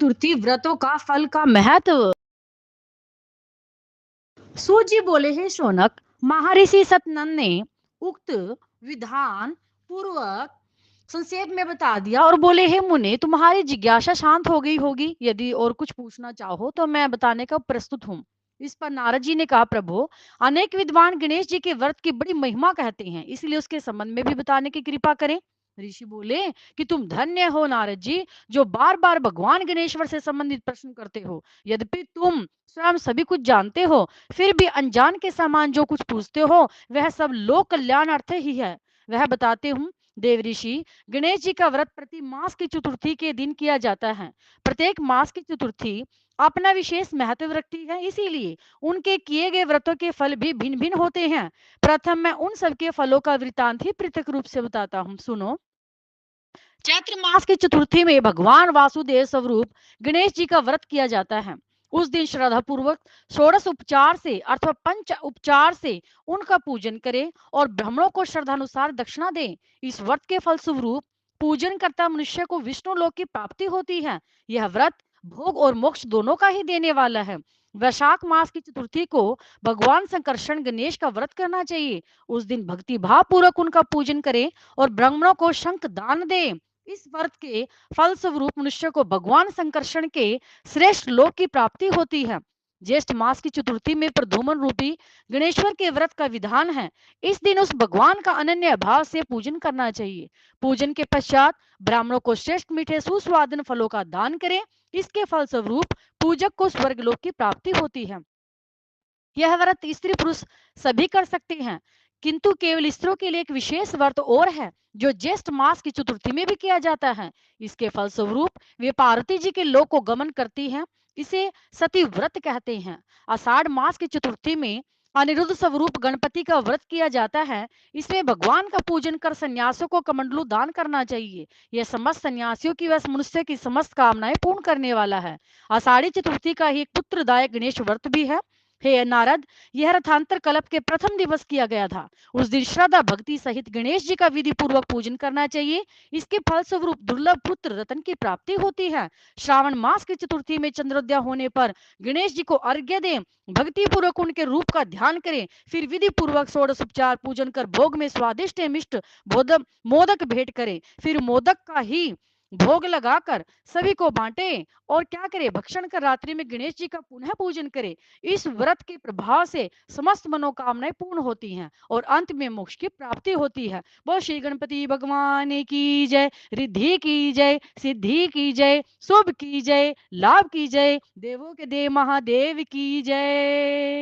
चतुर्थी व्रतों का फल का महत्व। सूत जी बोले, हे शौनक, महर्षि सतनंद ने उक्त विधान पूर्वक संक्षेप में बता दिया और बोले, हे मुने, तुम्हारी जिज्ञासा शांत हो गई होगी। यदि और कुछ पूछना चाहो तो मैं बताने का प्रस्तुत हूँ। इस पर नारद जी ने कहा, प्रभु, अनेक विद्वान गणेश जी के व्रत की बड़ी महिमा कहते हैं, इसलिए उसके संबंध में भी बताने की कृपा करें। ऋषि बोले कि तुम धन्य हो नारद जी, जो बार बार भगवान गणेश्वर से संबंधित प्रश्न करते हो। यद्यपि तुम स्वयं सभी कुछ जानते हो, फिर भी अनजान के समान जो कुछ पूछते हो वह सब लोक कल्याणार्थ ही है। वह बताते हूँ। देव ऋषि, गणेश जी का व्रत प्रति मास की चतुर्थी के दिन किया जाता है। प्रत्येक मास की चतुर्थी अपना विशेष महत्व रखती है, इसीलिए उनके किए गए व्रतों के फल भी भिन्न भिन्न होते हैं। प्रथम मैं उन सबके फलों का वृतांत ही पृथक रूप से बताता हूँ, सुनो। चैत्र मास की चतुर्थी में भगवान वासुदेव स्वरूप गणेश जी का व्रत किया जाता है। उस दिन श्रद्धा पूर्वक षोडश उपचार से अथवा पंच उपचार से उनका पूजन करें और ब्राह्मणों को श्रद्धानुसार दक्षिणा दें। इस व्रत के फल स्वरूप पूजन करता मनुष्य को विष्णु लोक की प्राप्ति होती है। यह व्रत भोग और मोक्ष दोनों का ही देने वाला है। वैशाख मास की चतुर्थी को भगवान संकर्षण गणेश का व्रत करना चाहिए। उस दिन भक्ति भाव पूर्वक उनका पूजन करें और ब्राह्मणों को शंख दान दें। इस व्रत के फल स्वरूप मनुष्य को भगवान संकर्षण के श्रेष्ठ लोक की प्राप्ति होती है। ज्येष्ठ मास की चतुर्थी में प्रधुमन रूपी गणेश्वर के व्रत का विधान है। इस दिन उस भगवान का अनन्य भाव से पूजन करना चाहिए। पूजन के पश्चात ब्राह्मणों को श्रेष्ठ मीठे सुस्वादन फलों का दान करें। इसके फल स्वरूप पूजक को स्वर्गलोक की प्राप्ति होती है। यह व्रत स्त्री पुरुष सभी कर सकते हैं, किंतु केवल स्त्रियों के लिए एक विशेष व्रत और है, जो ज्येष्ठ मास की चतुर्थी में भी किया जाता है। इसके फलस्वरूप वे पार्वती जी के लोक को गमन करती हैं। इसे सती व्रत कहते हैं। आषाढ़ मास की चतुर्थी में अनिरुद्ध स्वरूप गणपति का व्रत किया जाता है। इसमें भगवान का पूजन कर सन्यासियों को कमंडलू दान करना चाहिए। यह समस्त सन्यासियों की व मनुष्य की समस्त कामनाएं पूर्ण करने वाला है। आषाढ़ी चतुर्थी का ही एक पुत्रदायक गणेश व्रत भी है। हे नारद, यह रथांतर कल्प के प्रथम दिवस किया गया था। उस दिन श्रद्धा भक्ति सहित गणेश जी का विधि पूर्वक पूजन करना चाहिए। इसके फल स्वरूप दुर्लभ पुत्र रतन की प्राप्ति होती है। श्रावण मास की चतुर्थी में चंद्रोदय होने पर गणेश जी को अर्घ्य दें, भक्ति पूर्वक उनके रूप का ध्यान करें, फिर विधि पूर्वक षोडशोपचार पूजन कर भोग में स्वादिष्ट मिष्ट मोदक भेंट करें। फिर मोदक का ही भोग लगाकर सभी को बांटे और क्या करे, भक्षण कर रात्रि में गणेश जी का पुनः पूजन करे। इस व्रत के प्रभाव से समस्त मनोकामनाएं पूर्ण होती हैं और अंत में मोक्ष की प्राप्ति होती है। बोल श्री गणपति भगवान की जय, रिद्धि की जय, सिद्धि की जय, शुभ की जय, लाभ की जय, देवों के देव महादेव की जय।